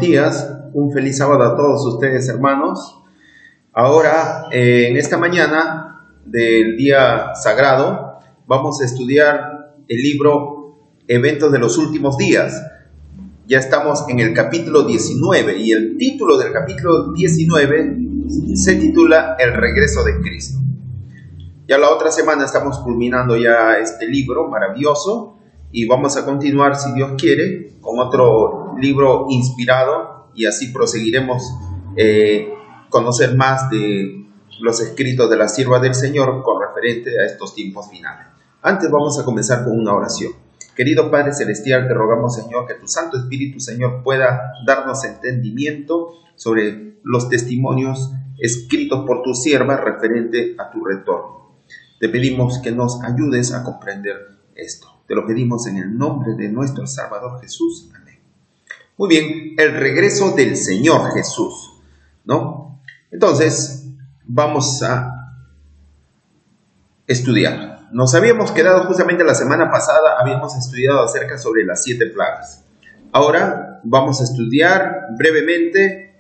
Días, un feliz sábado a todos ustedes, hermanos. Ahora, en esta mañana del día sagrado, vamos a estudiar el libro Eventos de los Últimos Días. Ya estamos en el capítulo 19 y el título del capítulo 19 se titula El regreso de Cristo. Ya la otra semana estamos culminando ya este libro maravilloso y vamos a continuar, si Dios quiere, con otro libro inspirado y así proseguiremos conocer más de los escritos de la sierva del Señor con referente a estos tiempos finales. Antes vamos a comenzar con una oración. Querido Padre Celestial, te rogamos, Señor, que tu Santo Espíritu, Señor, pueda darnos entendimiento sobre los testimonios escritos por tu sierva referente a tu retorno. Te pedimos que nos ayudes a comprender esto. Te lo pedimos en el nombre de nuestro Salvador Jesús. Amén. Muy bien, el regreso del Señor Jesús, ¿no? Entonces, vamos a estudiar. Nos habíamos quedado justamente la semana pasada, habíamos estudiado acerca sobre las 7 plagas. Ahora vamos a estudiar brevemente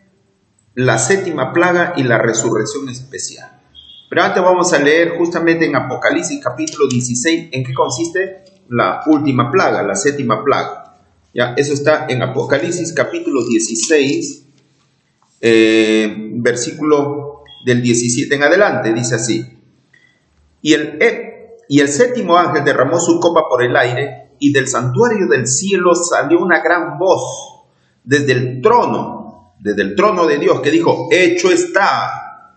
la 7ª plaga y la resurrección especial. Pero antes vamos a leer justamente en Apocalipsis capítulo 16 en qué consiste la última plaga, la 7ª plaga. Ya, eso está en Apocalipsis capítulo 16, versículo del 17 en adelante, dice así. Y el 7º ángel derramó su copa por el aire, y del santuario del cielo salió una gran voz desde el trono de Dios, que dijo: hecho está.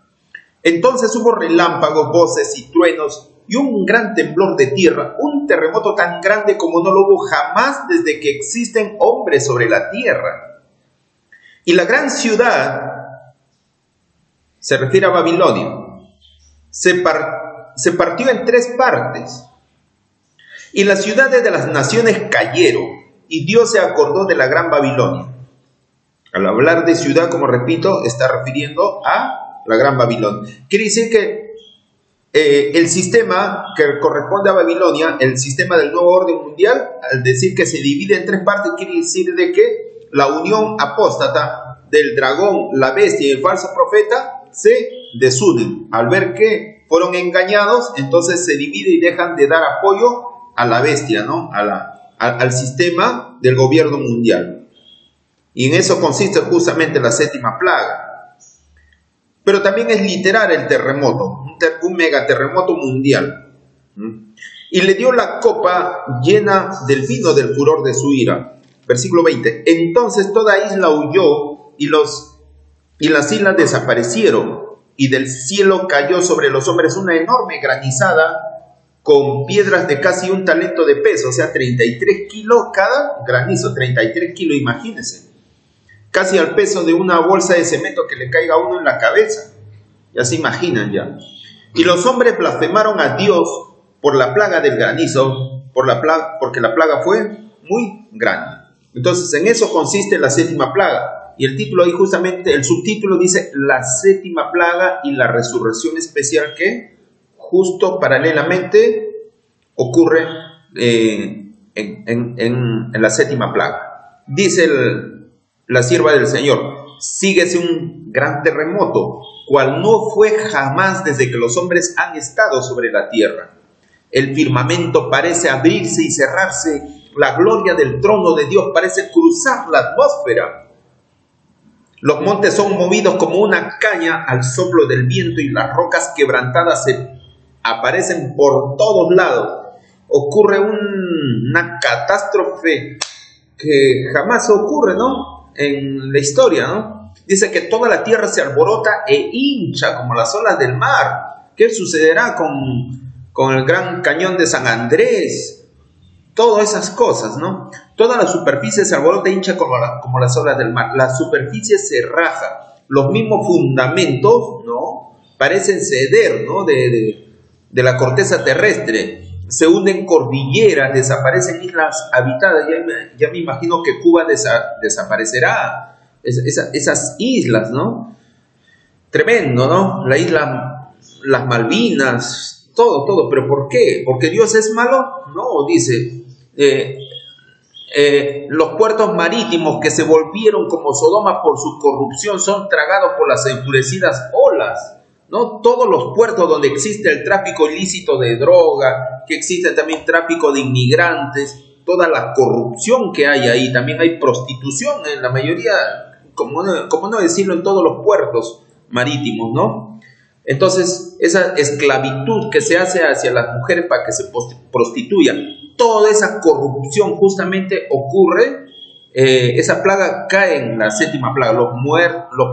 Entonces hubo relámpagos, voces y truenos, y un gran temblor de tierra, un terremoto tan grande como no lo hubo jamás desde que existen hombres sobre la tierra. Y la gran ciudad, se refiere a Babilonia, se partió en 3 partes. Y las ciudades de las naciones cayeron, y Dios se acordó de la gran Babilonia. Al hablar de ciudad, como repito, está refiriendo a la gran Babilonia. Quiere decir que el sistema que corresponde a Babilonia, el sistema del nuevo orden mundial, al decir que se divide en 3 partes, quiere decir de que la unión apóstata del dragón, la bestia y el falso profeta se desunen. Al ver que fueron engañados, entonces se divide y dejan de dar apoyo a la bestia, ¿no? Al sistema del gobierno mundial. Y en eso consiste justamente la 7ª plaga. Pero también es literal el terremoto, un megaterremoto mundial. Y le dio la copa llena del vino del furor de su ira. Versículo 20. Entonces toda isla huyó y las islas desaparecieron. Y del cielo cayó sobre los hombres una enorme granizada con piedras de casi 1 talento de peso. O sea, 33 kilos cada granizo, 33 kilos, imagínense. Casi al peso de una bolsa de cemento que le caiga a uno en la cabeza. Ya se imaginan ya. Y los hombres blasfemaron a Dios por la plaga del granizo, porque la plaga fue muy grande. Entonces, en eso consiste la 7ª plaga. Y el título ahí justamente, el subtítulo dice la 7ª plaga y la resurrección especial que justo paralelamente ocurre en la 7ª plaga. Dice la sierva del Señor: síguese un gran terremoto, cual no fue jamás desde que los hombres han estado sobre la tierra. El firmamento parece abrirse y cerrarse, la gloria del trono de Dios parece cruzar la atmósfera. Los montes son movidos como una caña al soplo del viento y las rocas quebrantadas se aparecen por todos lados. Ocurre una catástrofe que jamás ocurre, ¿no?, en la historia, ¿no? Dice que toda la tierra se alborota e hincha como las olas del mar. ¿Qué sucederá con el gran cañón de San Andrés? Todas esas cosas, ¿no? Toda la superficie se alborota e hincha como las olas del mar. La superficie se raja. Los mismos fundamentos, ¿no?, parecen ceder, ¿no?, de la corteza terrestre. Se hunden cordilleras, desaparecen islas habitadas. Ya me imagino que Cuba desaparecerá. Esas islas, ¿no? Tremendo, ¿no? Las Malvinas, todo. ¿Pero por qué? ¿Porque Dios es malo? No, dice. Los puertos marítimos que se volvieron como Sodoma por su corrupción son tragados por las enfurecidas olas, ¿no? Todos los puertos donde existe el tráfico ilícito de droga, que existe también tráfico de inmigrantes, toda la corrupción que hay ahí, también hay prostitución en la mayoría, como no decirlo, en todos los puertos marítimos, ¿no? Entonces, esa esclavitud que se hace hacia las mujeres para que se prostituyan, toda esa corrupción justamente ocurre, esa plaga cae en la séptima plaga. Los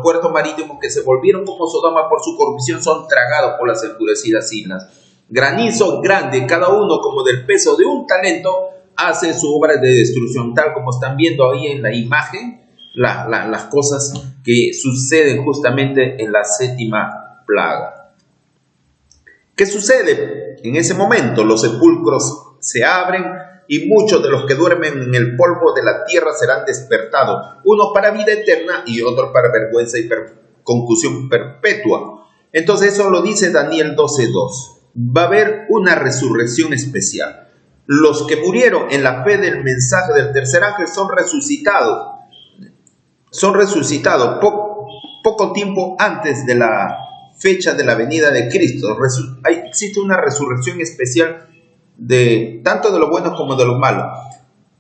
puertos marítimos que se volvieron como Sodoma por su corrupción son tragados por las enfurecidas islas. Granizos grandes, cada uno como del peso de un talento, hace su obra de destrucción, tal como están viendo ahí en la imagen, las cosas que suceden justamente en la séptima plaga. ¿Qué sucede? En ese momento los sepulcros se abren y muchos de los que duermen en el polvo de la tierra serán despertados, unos para vida eterna y otros para vergüenza y confusión perpetua. Entonces eso lo dice Daniel 12:2. Va a haber una resurrección especial. Los que murieron en la fe del mensaje del tercer ángel son resucitados. Son resucitados poco tiempo antes de la fecha de la venida de Cristo. Existe una resurrección especial tanto de los buenos como de los malos.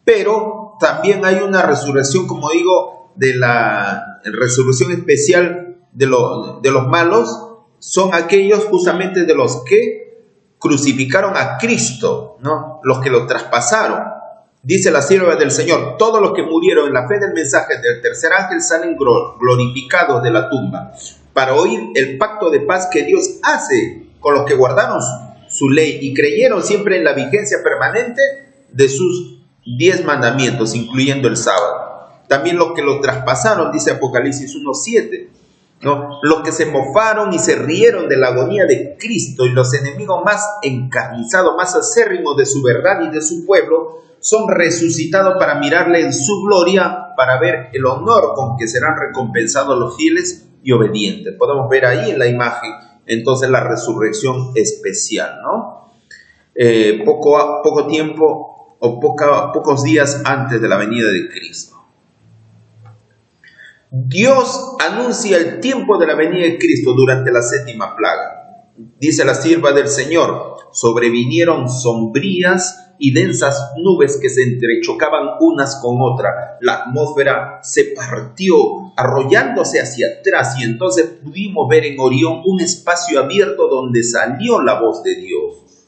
Pero también hay una resurrección, como digo, de la resurrección especial de los malos. Son aquellos justamente de los que crucificaron a Cristo, ¿no? Los que lo traspasaron. Dice la sierva del Señor: todos los que murieron en la fe del mensaje del tercer ángel salen glorificados de la tumba para oír el pacto de paz que Dios hace con los que guardaron su ley y creyeron siempre en la vigencia permanente de sus 10 mandamientos, incluyendo el sábado. También los que lo traspasaron, dice Apocalipsis 1:7, ¿no? Los que se mofaron y se rieron de la agonía de Cristo y los enemigos más encarnizados, más acérrimos de su verdad y de su pueblo, son resucitados para mirarle en su gloria, para ver el honor con que serán recompensados los fieles y obedientes. Podemos ver ahí en la imagen entonces la resurrección especial, ¿no? Poco tiempo o pocos días antes de la venida de Cristo. Dios anuncia el tiempo de la venida de Cristo durante la séptima plaga. Dice la sierva del Señor: sobrevinieron sombrías y densas nubes que se entrechocaban unas con otras. La atmósfera se partió, arrollándose hacia atrás, y entonces pudimos ver en Orión un espacio abierto donde salió la voz de Dios.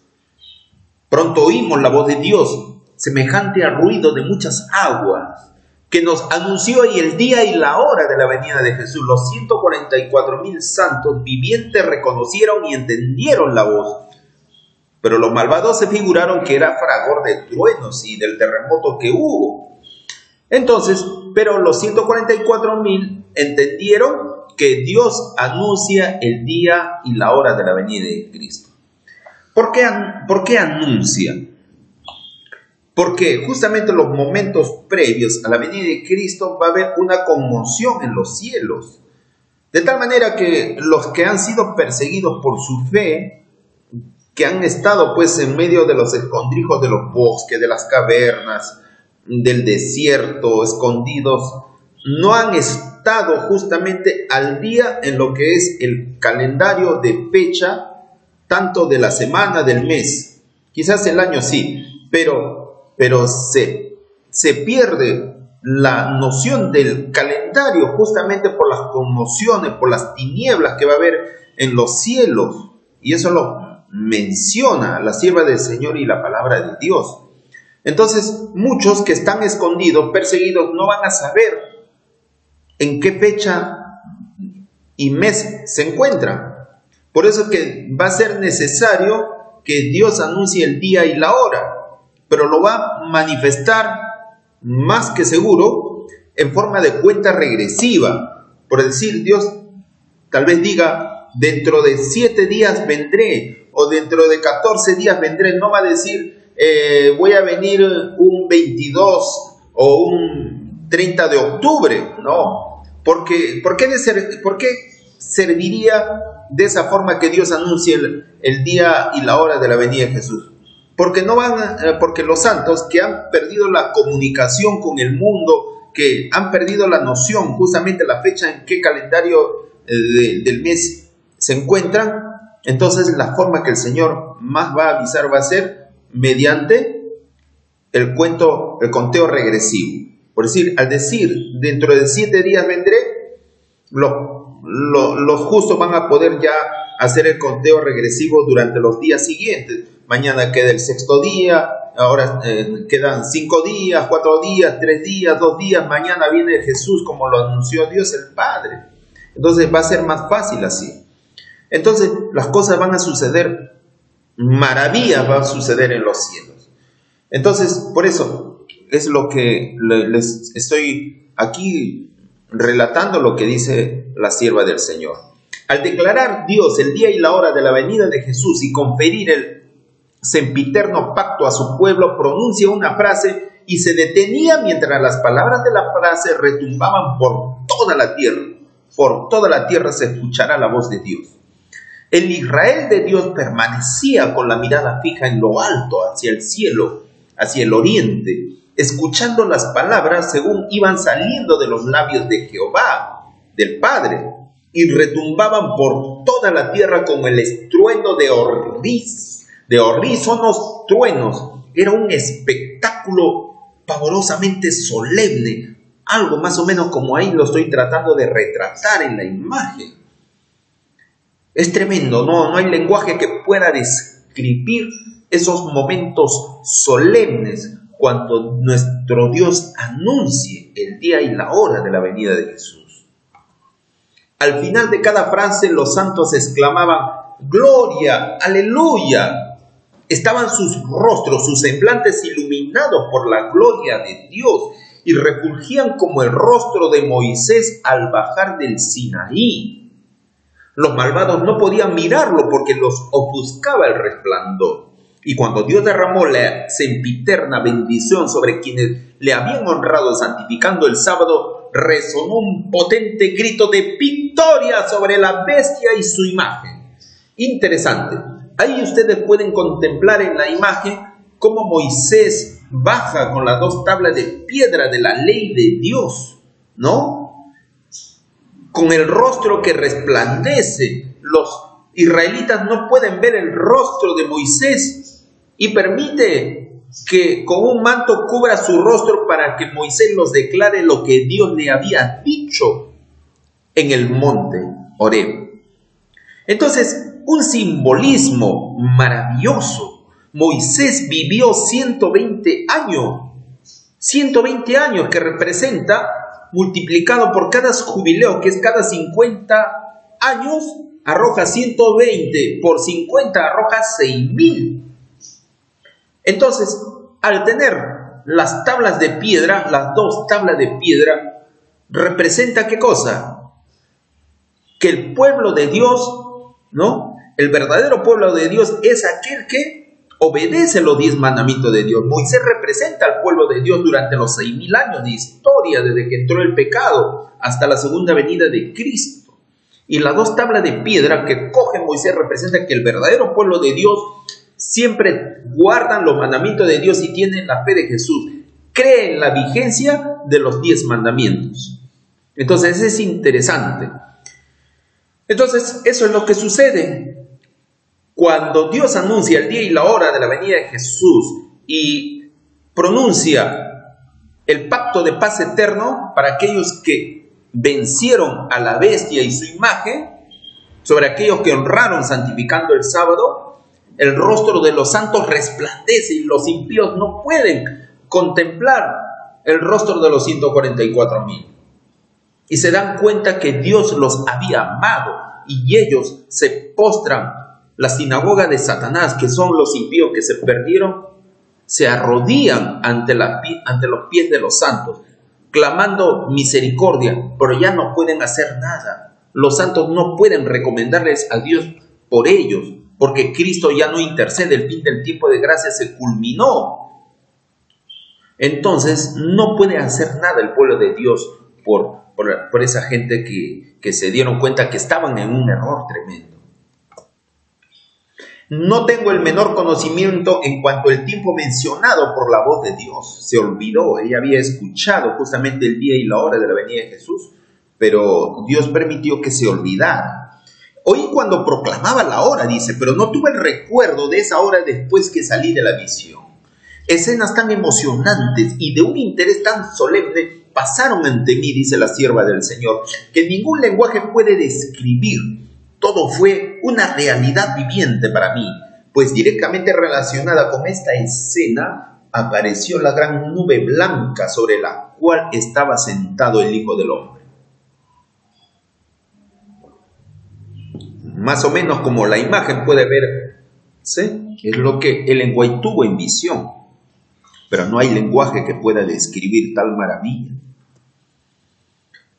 Pronto oímos la voz de Dios, semejante al ruido de muchas aguas, que nos anunció ahí el día y la hora de la venida de Jesús. Los 144,000 santos vivientes reconocieron y entendieron la voz. Pero los malvados se figuraron que era fragor de truenos y del terremoto que hubo. Entonces, pero los 144,000 entendieron que Dios anuncia el día y la hora de la venida de Cristo. ¿Por qué anuncia? Porque justamente en los momentos previos a la venida de Cristo va a haber una conmoción en los cielos. De tal manera que los que han sido perseguidos por su fe, que han estado pues en medio de los escondrijos de los bosques, de las cavernas, del desierto, escondidos, no han estado justamente al día en lo que es el calendario de fecha, tanto de la semana, del mes. Quizás el año sí, pero se pierde la noción del calendario justamente por las conmociones, por las tinieblas que va a haber en los cielos. Y eso lo menciona la sierva del Señor y la palabra de Dios. Entonces, muchos que están escondidos, perseguidos, no van a saber en qué fecha y mes se encuentran. Por eso es que va a ser necesario que Dios anuncie el día y la hora, pero lo va a manifestar más que seguro en forma de cuenta regresiva. Por decir, Dios tal vez diga: dentro de 7 días vendré, o dentro de 14 días vendré. No va a decir voy a venir un 22 o un 30 de octubre. No. ¿Por qué serviría de esa forma que Dios anuncie el día y la hora de la venida de Jesús? porque los santos que han perdido la comunicación con el mundo, que han perdido la noción, justamente la fecha en qué calendario del mes se encuentran, entonces la forma que el Señor más va a avisar va a ser mediante el conteo regresivo. Por decir, al decir, dentro de 7 días vendré, los justos van a poder ya hacer el conteo regresivo durante los días siguientes. Mañana queda el 6º día, ahora quedan 5 días, 4 días, 3 días, 2 días, mañana viene Jesús como lo anunció Dios el Padre. Entonces va a ser más fácil así. Entonces las cosas van a suceder, maravillas van a suceder en los cielos. Entonces, por eso es lo que les estoy aquí relatando, lo que dice la sierva del Señor. Al declarar Dios el día y la hora de la venida de Jesús y conferir el sempiterno pacto a su pueblo, pronuncia una frase y se detenía mientras las palabras de la frase retumbaban por toda la tierra. Por toda la tierra se escuchará la voz de Dios. El Israel de Dios permanecía con la mirada fija en lo alto, hacia el cielo, hacia el oriente, escuchando las palabras según iban saliendo de los labios de Jehová, del Padre, y retumbaban por toda la tierra como el estruendo de horrísonos truenos. Era un espectáculo pavorosamente solemne, algo más o menos como ahí lo estoy tratando de retratar en la imagen. Es tremendo, no hay lenguaje que pueda describir esos momentos solemnes cuando nuestro Dios anuncie el día y la hora de la venida de Jesús. Al final de cada frase los santos exclamaban: ¡Gloria! ¡Aleluya! Estaban sus rostros, sus semblantes iluminados por la gloria de Dios y refulgían como el rostro de Moisés al bajar del Sinaí. Los malvados no podían mirarlo porque los ofuscaba el resplandor. Y cuando Dios derramó la sempiterna bendición sobre quienes le habían honrado santificando el sábado, resonó un potente grito de victoria sobre la bestia y su imagen. Interesante. Ahí ustedes pueden contemplar en la imagen cómo Moisés baja con las 2 tablas de piedra de la ley de Dios, ¿no? Con el rostro que resplandece. Los israelitas no pueden ver el rostro de Moisés y permite que con un manto cubra su rostro para que Moisés los declare lo que Dios le había dicho en el monte Horeb. Entonces, un simbolismo maravilloso. Moisés vivió 120 años. 120 años que representa, multiplicado por cada jubileo, que es cada 50 años, arroja 120, por 50 arroja 6,000. Entonces, al tener las tablas de piedra, las 2 tablas de piedra, representa ¿qué cosa? Que el pueblo de Dios, ¿no? El verdadero pueblo de Dios es aquel que obedece los 10 mandamientos de Dios. Moisés representa al pueblo de Dios durante los 6,000 años de historia, desde que entró el pecado hasta la segunda venida de Cristo. Y las 2 tablas de piedra que coge Moisés representan que el verdadero pueblo de Dios siempre guardan los mandamientos de Dios y tienen la fe de Jesús. Creen en la vigencia de los 10 mandamientos. Entonces es interesante. Entonces eso es lo que sucede. Cuando Dios anuncia el día y la hora de la venida de Jesús y pronuncia el pacto de paz eterno para aquellos que vencieron a la bestia y su imagen, sobre aquellos que honraron santificando el sábado, el rostro de los santos resplandece y los impíos no pueden contemplar el rostro de los 144,000. Y se dan cuenta que Dios los había amado y ellos se postran. La sinagoga de Satanás, que son los impíos que se perdieron, se arrodillan ante los pies de los santos, clamando misericordia, pero ya no pueden hacer nada. Los santos no pueden recomendarles a Dios por ellos, porque Cristo ya no intercede, el fin del tiempo de gracia se culminó. Entonces no puede hacer nada el pueblo de Dios por esa gente que se dieron cuenta que estaban en un error tremendo. No tengo el menor conocimiento en cuanto al tiempo mencionado por la voz de Dios. Se olvidó, ella había escuchado justamente el día y la hora de la venida de Jesús, pero Dios permitió que se olvidara. Oí cuando proclamaba la hora, dice, pero no tuve el recuerdo de esa hora después que salí de la visión. Escenas tan emocionantes y de un interés tan solemne pasaron ante mí, dice la sierva del Señor, que ningún lenguaje puede describir. Todo fue una realidad viviente para mí, pues directamente relacionada con esta escena apareció la gran nube blanca sobre la cual estaba sentado el Hijo del Hombre. Más o menos como la imagen puede verse, es lo que Ellen White tuvo en visión, pero no hay lenguaje que pueda describir tal maravilla.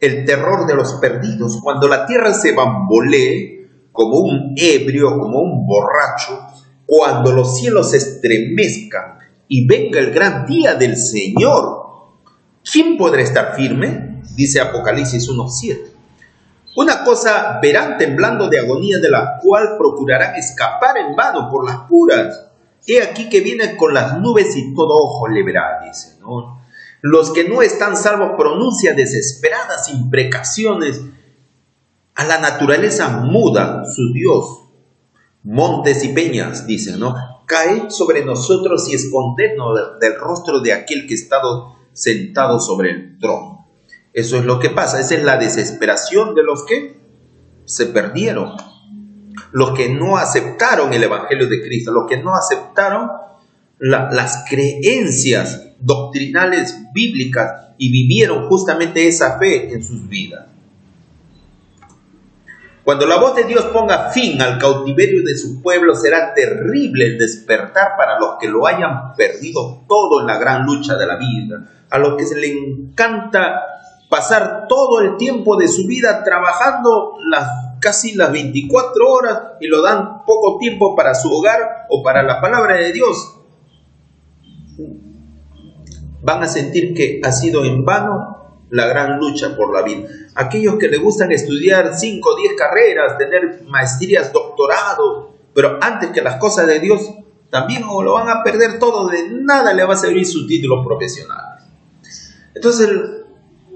El terror de los perdidos, cuando la tierra se bambolee como un ebrio, como un borracho, cuando los cielos se estremezcan y venga el gran día del Señor. ¿Quién podrá estar firme? Dice Apocalipsis 1:7. Una cosa verán temblando de agonía, de la cual procurarán escapar en vano por las puras. He aquí que viene con las nubes y todo ojo le verá, dice, ¿no? Los que no están salvos pronuncian desesperadas imprecaciones a la naturaleza muda, su Dios. Montes y peñas, dice, ¿no? Caed sobre nosotros y escondednos del rostro de aquel que está sentado sobre el trono. Eso es lo que pasa, esa es la desesperación de los que se perdieron, los que no aceptaron el Evangelio de Cristo, los que no aceptaron las creencias doctrinales bíblicas y vivieron justamente esa fe en sus vidas. Cuando la voz de Dios ponga fin al cautiverio de su pueblo, será terrible el despertar para los que lo hayan perdido todo en la gran lucha de la vida, a los que se le encanta pasar todo el tiempo de su vida trabajando casi las 24 horas y lo dan poco tiempo para su hogar o para la palabra de Dios. Van a sentir que ha sido en vano la gran lucha por la vida. Aquellos que les gustan estudiar 5 o 10 carreras, tener maestrías, doctorados, pero antes que las cosas de Dios, también lo van a perder todo, de nada le va a servir su título profesional. Entonces,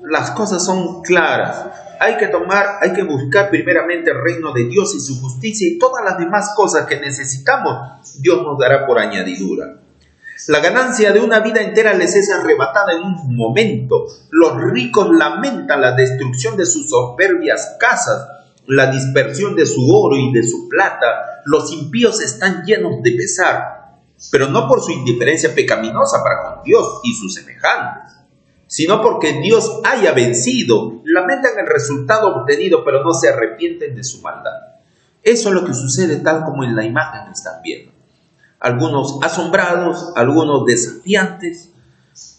las cosas son claras. Hay que buscar primeramente el reino de Dios y su justicia, y todas las demás cosas que necesitamos, Dios nos dará por añadidura. La ganancia de una vida entera les es arrebatada en un momento. Los ricos lamentan la destrucción de sus soberbias casas, la dispersión de su oro y de su plata. Los impíos están llenos de pesar, pero no por su indiferencia pecaminosa para con Dios y sus semejantes, sino porque Dios haya vencido. Lamentan el resultado obtenido, pero no se arrepienten de su maldad. Eso es lo que sucede tal como en la imagen están viendo. Algunos asombrados, algunos desafiantes.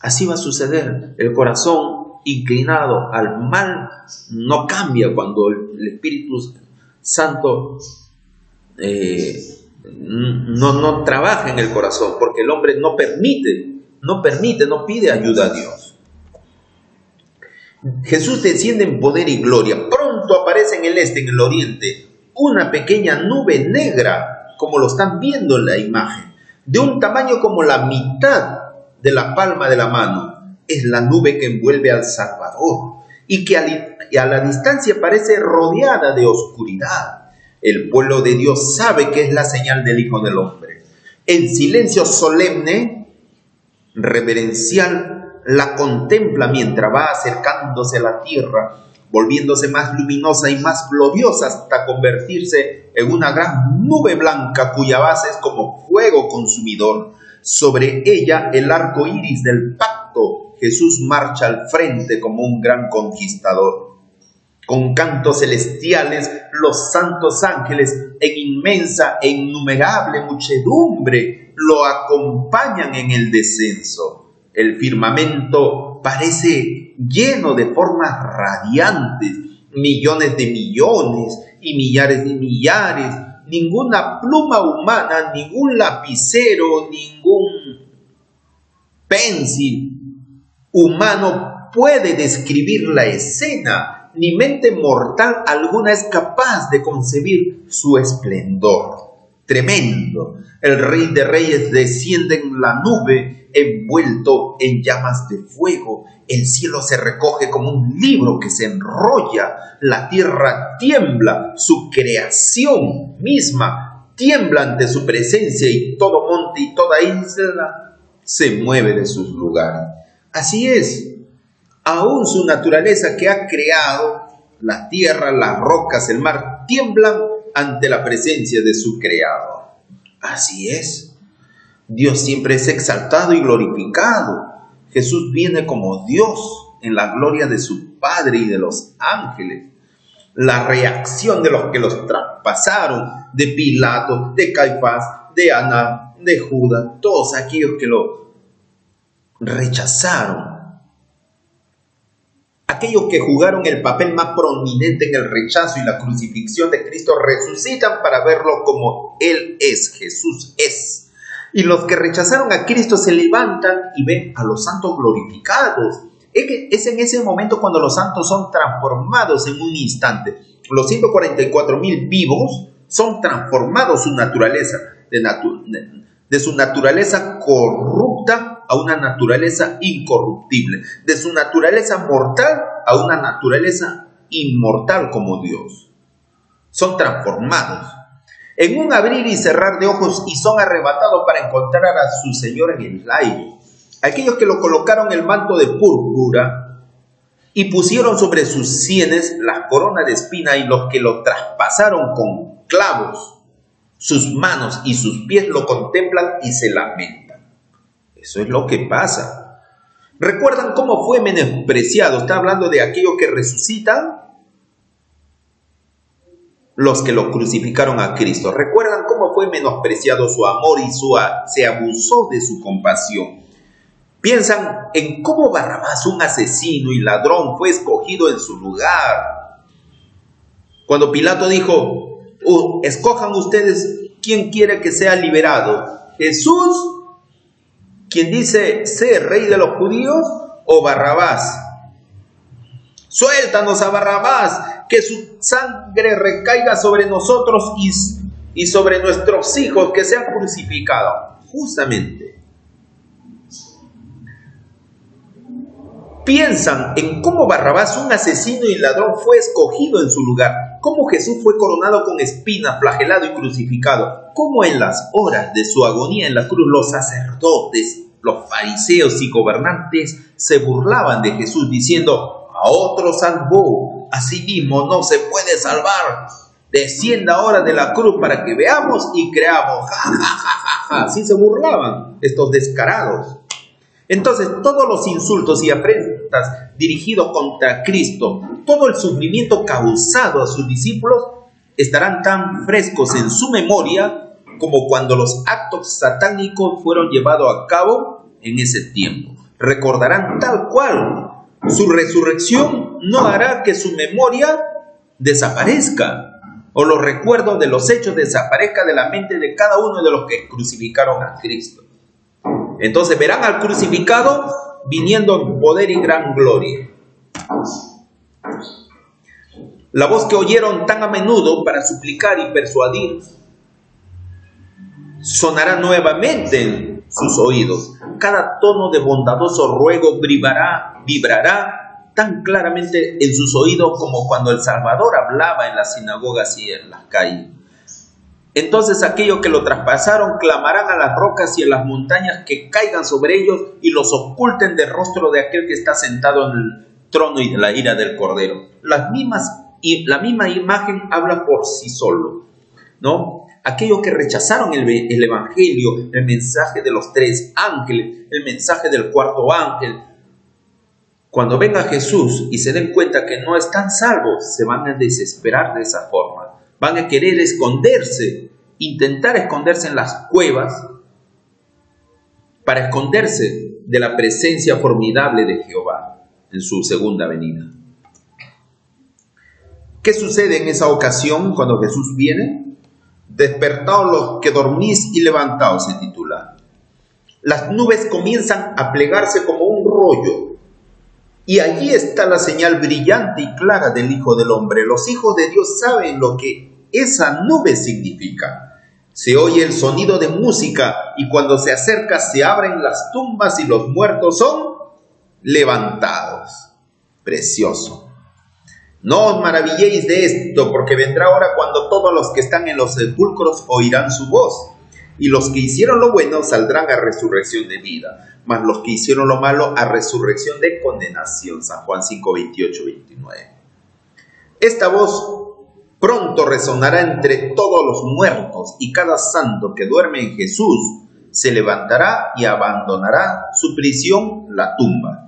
Así va a suceder. El corazón inclinado al mal no cambia cuando el Espíritu Santo no trabaja en el corazón, porque el hombre no pide ayuda a Dios. Jesús desciende en poder y gloria. Pronto aparece en el este, en el oriente, una pequeña nube negra, como lo están viendo en la imagen, de un tamaño como la mitad de la palma de la mano. Es la nube que envuelve al Salvador y que a la distancia parece rodeada de oscuridad. El pueblo de Dios sabe que es la señal del Hijo del Hombre. En silencio solemne, reverencial, la contempla mientras va acercándose a la tierra, volviéndose más luminosa y más gloriosa hasta convertirse en una gran nube blanca cuya base es como fuego consumidor. Sobre ella el arco iris del pacto. Jesús marcha al frente como un gran conquistador. Con cantos celestiales, los santos ángeles en inmensa e innumerable muchedumbre lo acompañan en el descenso. El firmamento parece lleno de formas radiantes, millones de millones y millares de millares. Ninguna pluma humana, ningún lapicero, ningún pencil humano puede describir la escena, ni mente mortal alguna es capaz de concebir su esplendor. tremendo. El Rey de Reyes desciende en la nube, envuelto en llamas de fuego. El cielo se recoge como un libro que se enrolla. La tierra tiembla, su creación misma tiembla ante su presencia, y todo monte y toda isla se mueve de sus lugares. Así es, aún su naturaleza que ha creado, la tierra, las rocas, el mar, tiemblan ante la presencia de su Creador. Así es, Dios siempre es exaltado y glorificado. Jesús viene como Dios en la gloria de su Padre y de los ángeles. La reacción de los que los traspasaron, de Pilato, de Caifás, de Anás, de Judas, todos aquellos que lo rechazaron, aquellos que jugaron el papel más prominente en el rechazo y la crucifixión de Cristo, resucitan para verlo como Él es, Jesús es. Y los que rechazaron a Cristo se levantan y ven a los santos glorificados. Es en ese momento cuando los santos son transformados en un instante. Los 144,000 vivos son transformados su naturaleza, de su naturaleza corrupta a una naturaleza incorruptible, de su naturaleza mortal a una naturaleza inmortal como Dios. Son transformados en un abrir y cerrar de ojos, y son arrebatados para encontrar a su Señor en el aire. Aquellos que lo colocaron el manto de púrpura y pusieron sobre sus sienes la corona de espina, y los que lo traspasaron con clavos, sus manos y sus pies lo contemplan y se lamentan. Eso es lo que pasa. ¿Recuerdan cómo fue menospreciado? Está hablando de aquellos que resucitan, los que lo crucificaron a Cristo. ¿Recuerdan cómo fue menospreciado su amor y se abusó de su compasión? Piensan en cómo Barrabás, un asesino y ladrón, fue escogido en su lugar. Cuando Pilato dijo, escojan ustedes quién quiere que sea liberado, Jesús, quien dice ser rey de los judíos, o Barrabás. Suéltanos a Barrabás, que su sangre recaiga sobre nosotros y sobre nuestros hijos que sean crucificados. Justamente, piensan en cómo Barrabás, un asesino y ladrón, fue escogido en su lugar, cómo Jesús fue coronado con espinas, flagelado y crucificado, cómo en las horas de su agonía en la cruz los sacerdotes, los fariseos y gobernantes se burlaban de Jesús diciendo, a otro salvó, a sí mismo no se puede salvar, descienda ahora de la cruz para que veamos y creamos. Ja, ja, ja, ja, ja. Así se burlaban estos descarados. Entonces, todos los insultos y afrentas dirigidos contra Cristo, todo el sufrimiento causado a sus discípulos, estarán tan frescos en su memoria como cuando los actos satánicos fueron llevados a cabo en ese tiempo. Recordarán tal cual. Su resurrección no hará que su memoria desaparezca, o los recuerdos de los hechos desaparezcan de la mente de cada uno de los que crucificaron a Cristo. Entonces verán al crucificado viniendo en poder y gran gloria. La voz que oyeron tan a menudo para suplicar y persuadir sonará nuevamente en sus oídos. Cada tono de bondadoso ruego vibrará tan claramente en sus oídos como cuando el Salvador hablaba en las sinagogas y en las calles. Entonces aquellos que lo traspasaron clamarán a las rocas y a las montañas que caigan sobre ellos y los oculten del rostro de aquel que está sentado en el trono y de la ira del Cordero. La misma imagen habla por sí solo, ¿no? Aquellos que rechazaron el evangelio, el mensaje de los 3 ángeles, el mensaje del 4º ángel, cuando venga Jesús y se den cuenta que no están salvos, se van a desesperar de esa forma. Van a querer esconderse, intentar esconderse en las cuevas para esconderse de la presencia formidable de Jehová en su segunda venida. ¿Qué sucede en esa ocasión cuando Jesús viene? Despertaos los que dormís y levantaos, se titula. Las nubes comienzan a plegarse como un rollo, y allí está la señal brillante y clara del Hijo del Hombre. Los hijos de Dios saben lo que esa nube significa. Se oye el sonido de música y cuando se acerca se abren las tumbas y los muertos son levantados. Precioso. No os maravilléis de esto, porque vendrá hora cuando todos los que están en los sepulcros oirán su voz, y los que hicieron lo bueno saldrán a resurrección de vida, mas los que hicieron lo malo a resurrección de condenación. San Juan 5, 28, 29. Esta voz pronto resonará entre todos los muertos, y cada santo que duerme en Jesús se levantará y abandonará su prisión, la tumba.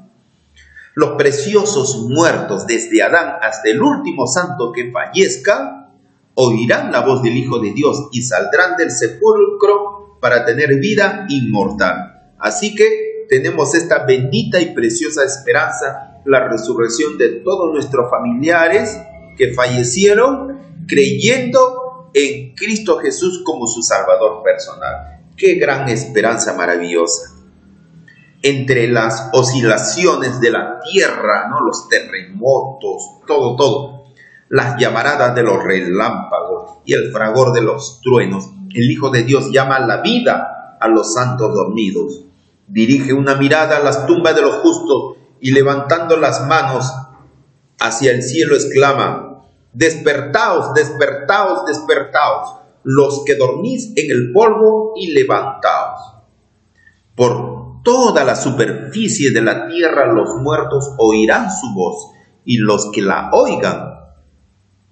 Los preciosos muertos, desde Adán hasta el último santo que fallezca, oirán la voz del Hijo de Dios y saldrán del sepulcro para tener vida inmortal. Así que tenemos esta bendita y preciosa esperanza, la resurrección de todos nuestros familiares que fallecieron creyendo en Cristo Jesús como su Salvador personal. ¡Qué gran esperanza maravillosa! Entre las oscilaciones de la tierra, ¿no?, los terremotos, todo, las llamaradas de los relámpagos y el fragor de los truenos, el Hijo de Dios llama la vida a los santos dormidos. Dirige una mirada a las tumbas de los justos y levantando las manos hacia el cielo exclama: despertaos, despertaos, despertaos, los que dormís en el polvo, y levantaos. Por toda la superficie de la tierra los muertos oirán su voz, y los que la oigan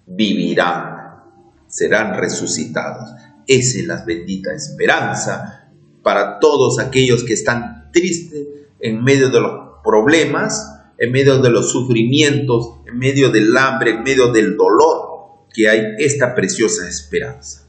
vivirán, serán resucitados. Esa es la bendita esperanza para todos aquellos que están tristes en medio de los problemas, en medio de los sufrimientos, en medio del hambre, en medio del dolor, que hay esta preciosa esperanza.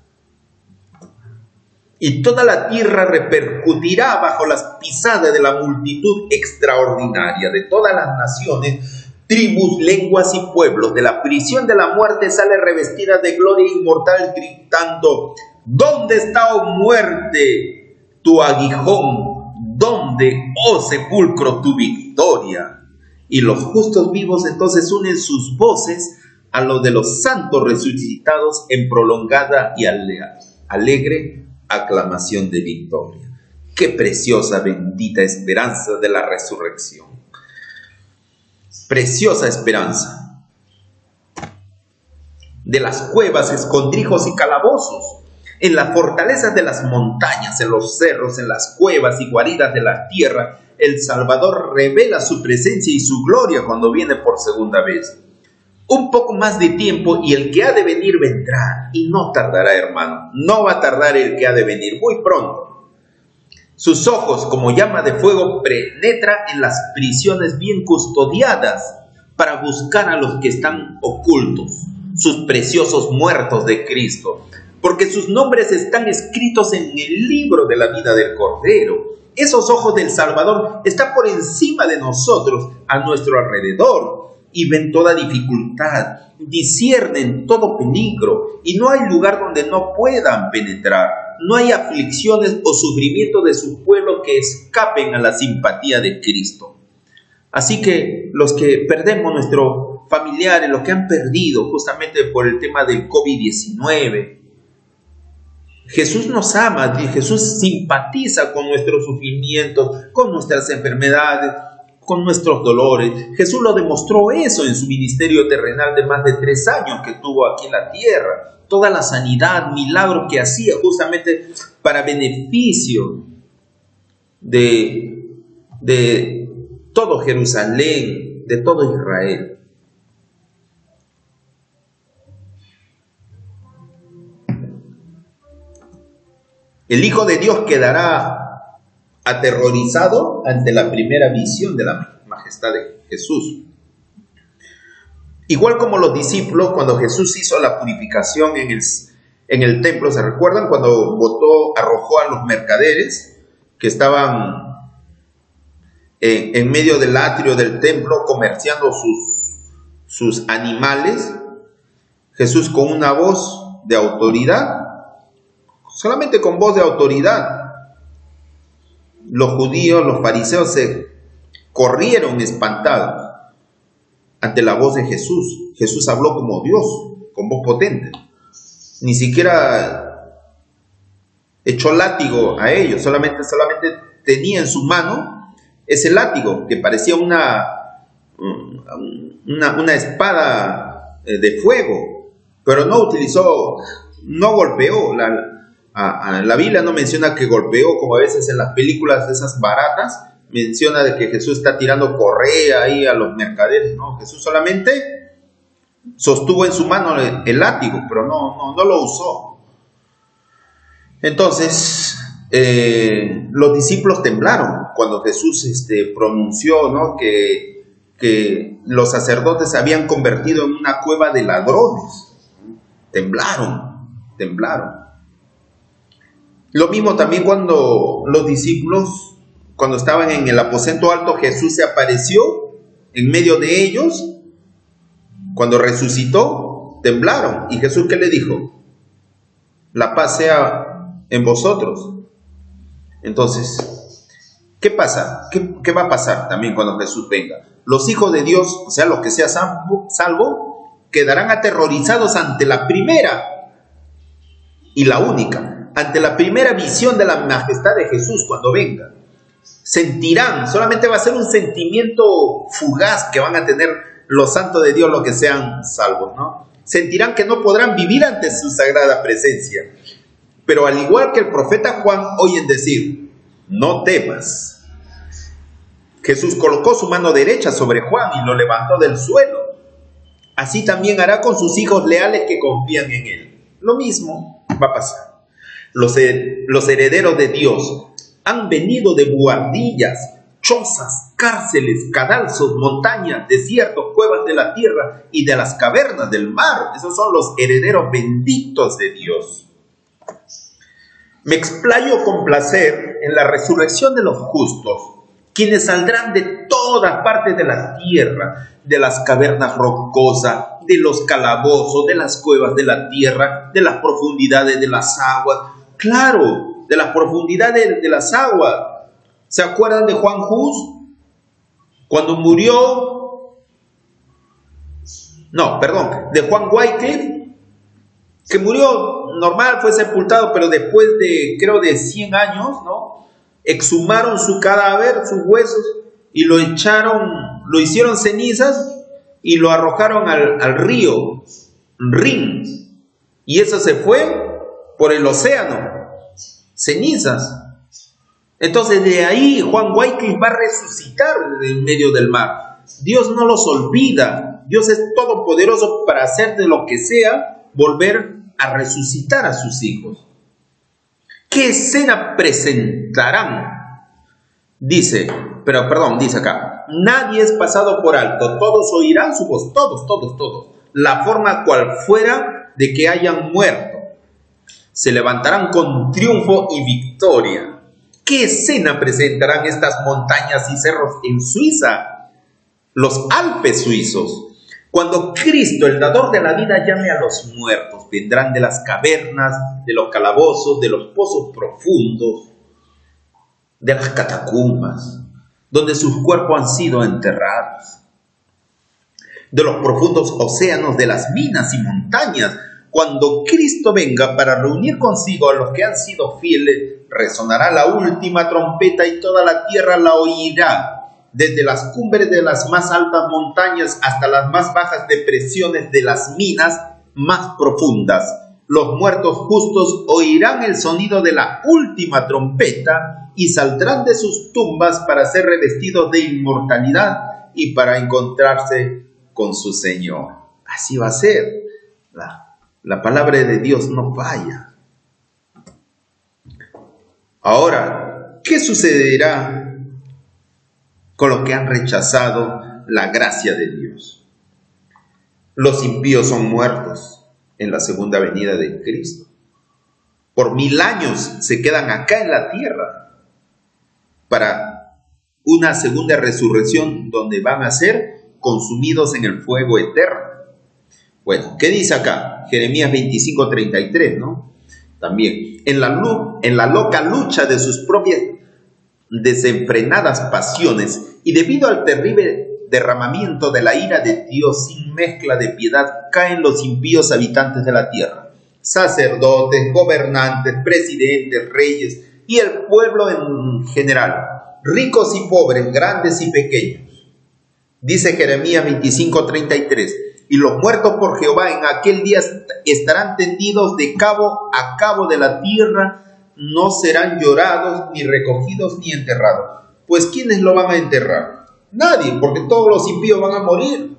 Y toda la tierra repercutirá bajo las pisadas de la multitud extraordinaria de todas las naciones, tribus, lenguas y pueblos. De la prisión de la muerte sale revestida de gloria inmortal, gritando: ¿dónde está, oh muerte, tu aguijón? ¿Dónde, oh sepulcro, tu victoria? Y los justos vivos entonces unen sus voces a los de los santos resucitados en prolongada y alegre aclamación de victoria. ¡Qué preciosa, bendita esperanza de la resurrección! Preciosa esperanza. De las cuevas, escondrijos y calabozos, en las fortalezas de las montañas, en los cerros, en las cuevas y guaridas de la tierra, el Salvador revela su presencia y su gloria cuando viene por segunda vez. Un poco más de tiempo y el que ha de venir vendrá, y no tardará, hermano. No va a tardar el que ha de venir, muy pronto. Sus ojos, como llama de fuego, penetra en las prisiones bien custodiadas para buscar a los que están ocultos, sus preciosos muertos de Cristo, porque sus nombres están escritos en el libro de la vida del Cordero. Esos ojos del Salvador están por encima de nosotros, a nuestro alrededor, y ven toda dificultad, disciernen todo peligro, y no hay lugar donde no puedan penetrar. No hay aflicciones o sufrimiento de su pueblo que escapen a la simpatía de Cristo. Así que los que perdemos nuestros familiares, los que han perdido justamente por el tema del COVID-19, Jesús nos ama, Jesús simpatiza con nuestros sufrimientos, con nuestras enfermedades, con nuestros dolores. Jesús lo demostró eso en su ministerio terrenal de más de 3 años que tuvo aquí en la tierra. Toda la sanidad, milagros que hacía justamente para beneficio de todo Jerusalén, de todo Israel. El Hijo de Dios quedará aterrorizado ante la primera visión de la majestad de Jesús. Igual como los discípulos, cuando Jesús hizo la purificación en el templo, ¿se recuerdan? Cuando arrojó a los mercaderes que estaban en medio del atrio del templo comerciando sus animales. Jesús, con una voz de autoridad, solamente con voz de autoridad, los judíos, los fariseos se corrieron espantados ante la voz de Jesús. Jesús habló como Dios, con voz potente. Ni siquiera echó látigo a ellos. Solamente tenía en su mano ese látigo que parecía una espada de fuego, pero no golpeó. La Biblia no menciona que golpeó, como a veces en las películas de esas baratas menciona de que Jesús está tirando correa ahí a los mercaderes. No, Jesús solamente sostuvo en su mano el látigo, pero no lo usó. Entonces los discípulos temblaron cuando Jesús pronunció, ¿no?, que los sacerdotes se habían convertido en una cueva de ladrones. Temblaron. Lo mismo también cuando los discípulos, cuando estaban en el aposento alto, Jesús se apareció en medio de ellos. Cuando resucitó, temblaron. ¿Y Jesús qué le dijo? La paz sea en vosotros. Entonces, ¿qué pasa? ¿Qué va a pasar también cuando Jesús venga? Los hijos de Dios, o sea, los que sean salvos, quedarán aterrorizados ante la primera y la única, ante la primera visión de la majestad de Jesús cuando venga. Sentirán, solamente va a ser un sentimiento fugaz que van a tener los santos de Dios, los que sean salvos, ¿no? Sentirán que no podrán vivir ante su sagrada presencia. Pero al igual que el profeta Juan oyen decir, no temas. Jesús colocó su mano derecha sobre Juan y lo levantó del suelo. Así también hará con sus hijos leales que confían en él. Lo mismo va a pasar. Los herederos de Dios han venido de buhardillas, chozas, cárceles, cadalzos, montañas, desiertos, cuevas de la tierra y de las cavernas del mar. Esos son los herederos benditos de Dios. Me explayo con placer en la resurrección de los justos, quienes saldrán de todas partes de la tierra, de las cavernas rocosas, de los calabozos, de las cuevas de la tierra, de las profundidades de las aguas. Claro, de las profundidades de las aguas. ¿Se acuerdan de Juan Hus? Cuando murió... de Juan Wycliffe, que murió normal, fue sepultado, pero después de, creo, de 100 años, ¿no?, exhumaron su cadáver, sus huesos, y lo hicieron cenizas y lo arrojaron al río Rin. Y eso se fue por el océano, cenizas. Entonces de ahí Juan Wycliffe va a resucitar en medio del mar. Dios no los olvida. Dios es todopoderoso para hacer de lo que sea, volver a resucitar a sus hijos. ¿Qué escena presentarán? Dice acá, nadie es pasado por alto, todos oirán su voz, todos, la forma cual fuera de que hayan muerto. Se levantarán con triunfo y victoria. ¿Qué escena presentarán estas montañas y cerros en Suiza? Los Alpes suizos. Cuando Cristo, el dador de la vida, llame a los muertos, vendrán de las cavernas, de los calabozos, de los pozos profundos, de las catacumbas, donde sus cuerpos han sido enterrados, de los profundos océanos, de las minas y montañas. Cuando Cristo venga para reunir consigo a los que han sido fieles, resonará la última trompeta y toda la tierra la oirá. Desde las cumbres de las más altas montañas hasta las más bajas depresiones de las minas más profundas. Los muertos justos oirán el sonido de la última trompeta y saldrán de sus tumbas para ser revestidos de inmortalidad y para encontrarse con su Señor. Así va a ser. La palabra de Dios no falla. Ahora, ¿qué sucederá con los que han rechazado la gracia de Dios? Los impíos son muertos en la segunda venida de Cristo. Por 1000 años se quedan acá en la tierra para una segunda resurrección donde van a ser consumidos en el fuego eterno. Bueno, ¿qué dice acá? Jeremías 25:33, ¿no? También, en la loca lucha de sus propias desenfrenadas pasiones y debido al terrible derramamiento de la ira de Dios sin mezcla de piedad, caen los impíos habitantes de la tierra. sacerdotes, gobernantes, presidentes, reyes y el pueblo en general, ricos y pobres, grandes y pequeños. Dice Jeremías 25:33, y los muertos por Jehová en aquel día estarán tendidos de cabo a cabo de la tierra, no serán llorados, ni recogidos, ni enterrados. Pues ¿quiénes lo van a enterrar? Nadie, porque todos los impíos van a morir,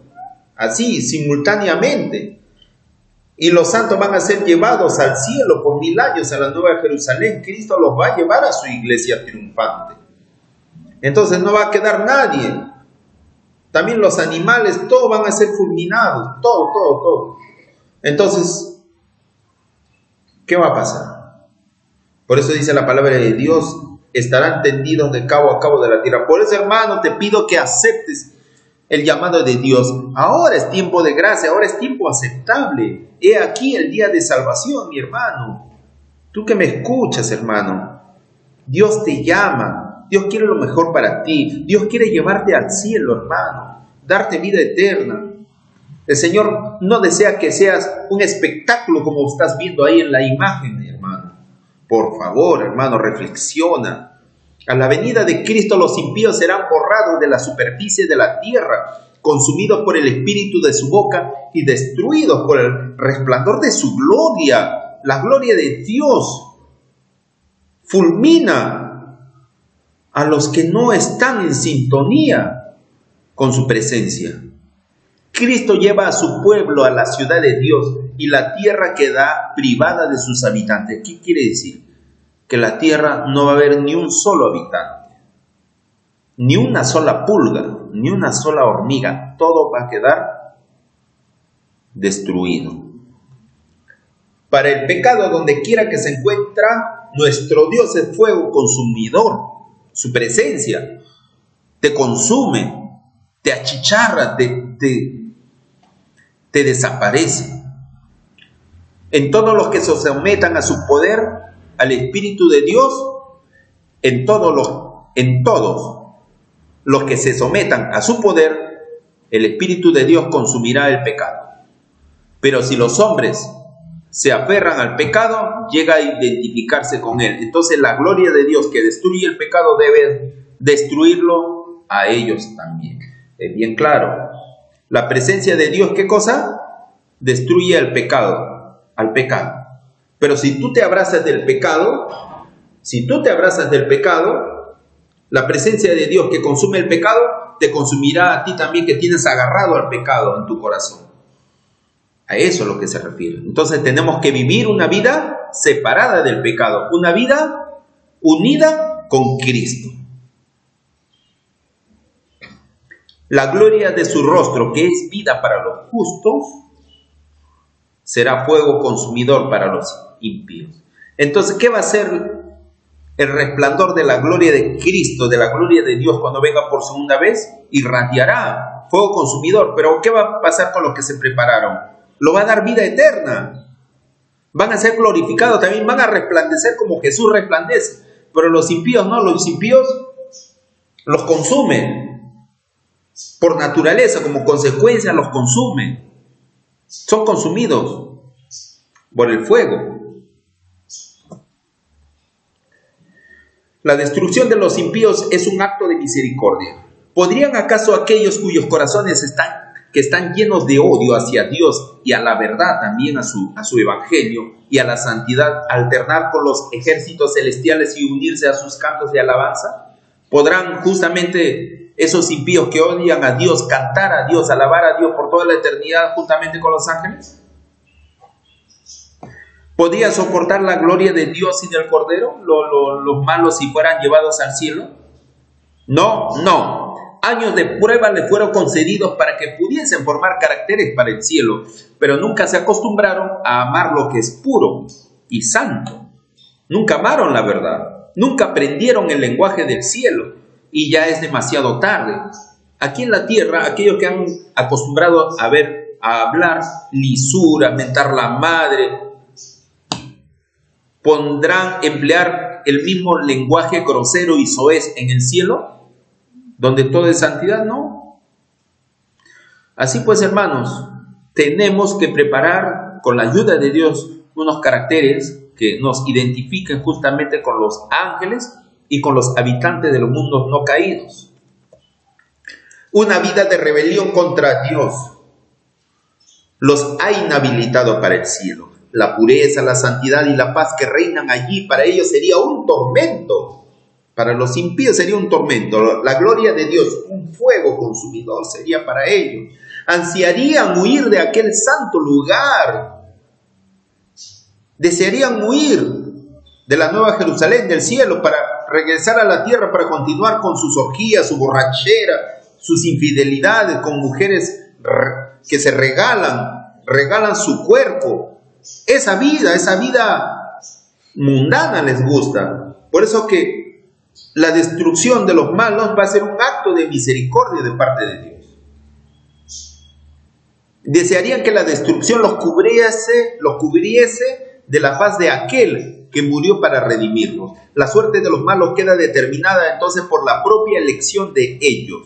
así, simultáneamente. Y los santos van a ser llevados al cielo por 1000 años a la Nueva Jerusalén. Cristo los va a llevar a su iglesia triunfante. Entonces no va a quedar nadie. También los animales, todos van a ser fulminados. Todo. Entonces, ¿qué va a pasar? Por eso dice la palabra de Dios, estarán tendidos de cabo a cabo de la tierra. Por eso, hermano, te pido que aceptes el llamado de Dios. Ahora es tiempo de gracia, ahora es tiempo aceptable. He aquí el día de salvación, mi hermano. Tú que me escuchas, hermano. Dios te llama. Dios quiere lo mejor para ti. Dios quiere llevarte al cielo, hermano. Darte vida eterna. El Señor no desea que seas un espectáculo como estás viendo ahí en la imagen, hermano. Por favor, hermano, reflexiona. A la venida de Cristo los impíos serán borrados de la superficie de la tierra, consumidos por el espíritu de su boca y destruidos por el resplandor de su gloria. La gloria de Dios fulmina a los que no están en sintonía con su presencia. Cristo lleva a su pueblo a la ciudad de Dios y la tierra queda privada de sus habitantes. ¿Qué quiere decir? Que la tierra no va a haber ni un solo habitante, ni una sola pulga, ni una sola hormiga. Todo va a quedar destruido. Para el pecado, donde quiera que se encuentra, nuestro Dios es fuego consumidor. Su presencia te consume, te achicharra, te desaparece. En todos los que se sometan a su poder, al Espíritu de Dios, en todos los que se sometan a su poder, el Espíritu de Dios consumirá el pecado. Pero si los hombres se aferran al pecado, llega a identificarse con él. Entonces la gloria de Dios que destruye el pecado debe destruirlo a ellos también. Es bien claro. La presencia de Dios, ¿qué cosa? Destruye al pecado. Pero si tú te abrazas del pecado, la presencia de Dios que consume el pecado, te consumirá a ti también, que tienes agarrado al pecado en tu corazón. A eso es lo que se refiere. Entonces tenemos que vivir una vida separada del pecado, una vida unida con Cristo. La gloria de su rostro, que es vida para los justos, será fuego consumidor para los impíos. Entonces, ¿qué va a ser el resplandor de la gloria de Cristo, de la gloria de Dios cuando venga por segunda vez? Irradiará fuego consumidor. Pero ¿qué va a pasar con los que se prepararon? Lo va a dar vida eterna. Van a ser glorificados, también van a resplandecer como Jesús resplandece. Pero los impíos no, los impíos los consumen. Por naturaleza, como consecuencia, los consumen. Son consumidos por el fuego. La destrucción de los impíos es un acto de misericordia. ¿Podrían acaso aquellos cuyos corazones están llenos de odio hacia Dios y a la verdad, también a su evangelio y a la santidad, alternar con los ejércitos celestiales y unirse a sus cantos de alabanza? ¿Podrán justamente esos impíos que odian a Dios cantar a Dios, alabar a Dios por toda la eternidad juntamente con los ángeles? ¿Podrían soportar la gloria de Dios y del Cordero los malos si fueran llevados al cielo? No. Años de prueba les fueron concedidos para que pudiesen formar caracteres para el cielo, pero nunca se acostumbraron a amar lo que es puro y santo. Nunca amaron la verdad, nunca aprendieron el lenguaje del cielo y ya es demasiado tarde. Aquí en la tierra, aquellos que han acostumbrado a hablar lisura, mentar la madre, ¿podrán emplear el mismo lenguaje grosero y soez en el cielo, donde todo es santidad? No. Así pues, hermanos, tenemos que preparar con la ayuda de Dios unos caracteres que nos identifiquen justamente con los ángeles y con los habitantes de los mundos no caídos. Una vida de rebelión contra Dios los ha inhabilitado para el cielo. La pureza, la santidad y la paz que reinan allí para ellos sería un tormento. Para los impíos sería un tormento. La gloria de Dios, un fuego consumidor sería para ellos. Ansiarían huir de aquel santo lugar. Desearían huir de la Nueva Jerusalén, del cielo, para regresar a la tierra, para continuar con sus orgías, su borrachera, sus infidelidades con mujeres que se regalan su cuerpo. Esa vida mundana les gusta. Por eso que la destrucción de los malos va a ser un acto de misericordia de parte de Dios. Desearían que la destrucción los cubriese de la paz de aquel que murió para redimirlos. La suerte de los malos queda determinada entonces por la propia elección de ellos.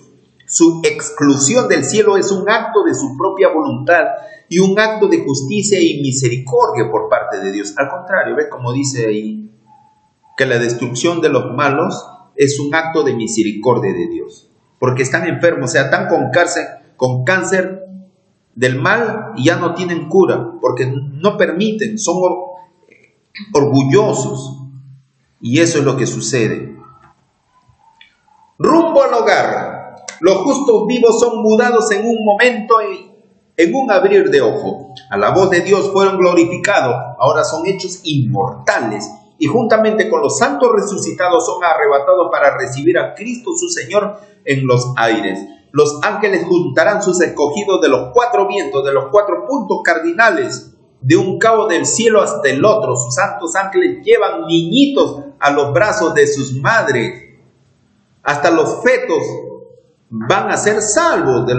Su exclusión del cielo es un acto de su propia voluntad y un acto de justicia y misericordia por parte de Dios. Al contrario, ¿ves cómo dice ahí? Que la destrucción de los malos es un acto de misericordia de Dios. Porque están enfermos, o sea, están con cáncer del mal y ya no tienen cura. Porque no permiten, son orgullosos. Y eso es lo que sucede. Rumbo al hogar. Los justos vivos son mudados en un momento, en un abrir de ojo. A la voz de Dios fueron glorificados, ahora son hechos inmortales. Y juntamente con los santos resucitados son arrebatados para recibir a Cristo su Señor en los aires. Los ángeles juntarán sus escogidos de los cuatro vientos, de los cuatro puntos cardinales, de un cabo del cielo hasta el otro. Sus santos ángeles llevan niñitos a los brazos de sus madres. Hasta los fetos van a ser salvos de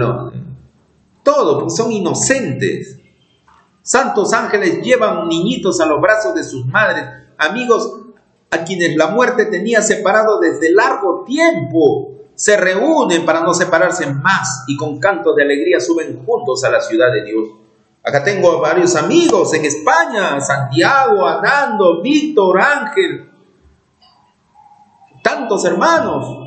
todo, porque son inocentes. Santos ángeles llevan niñitos a los brazos de sus madres, amigos a quienes la muerte tenía separado desde largo tiempo. Se reúnen para no separarse más y con cantos de alegría suben juntos a la ciudad de Dios. Acá tengo a varios amigos en España: Santiago, Anando, Víctor, Ángel, tantos hermanos.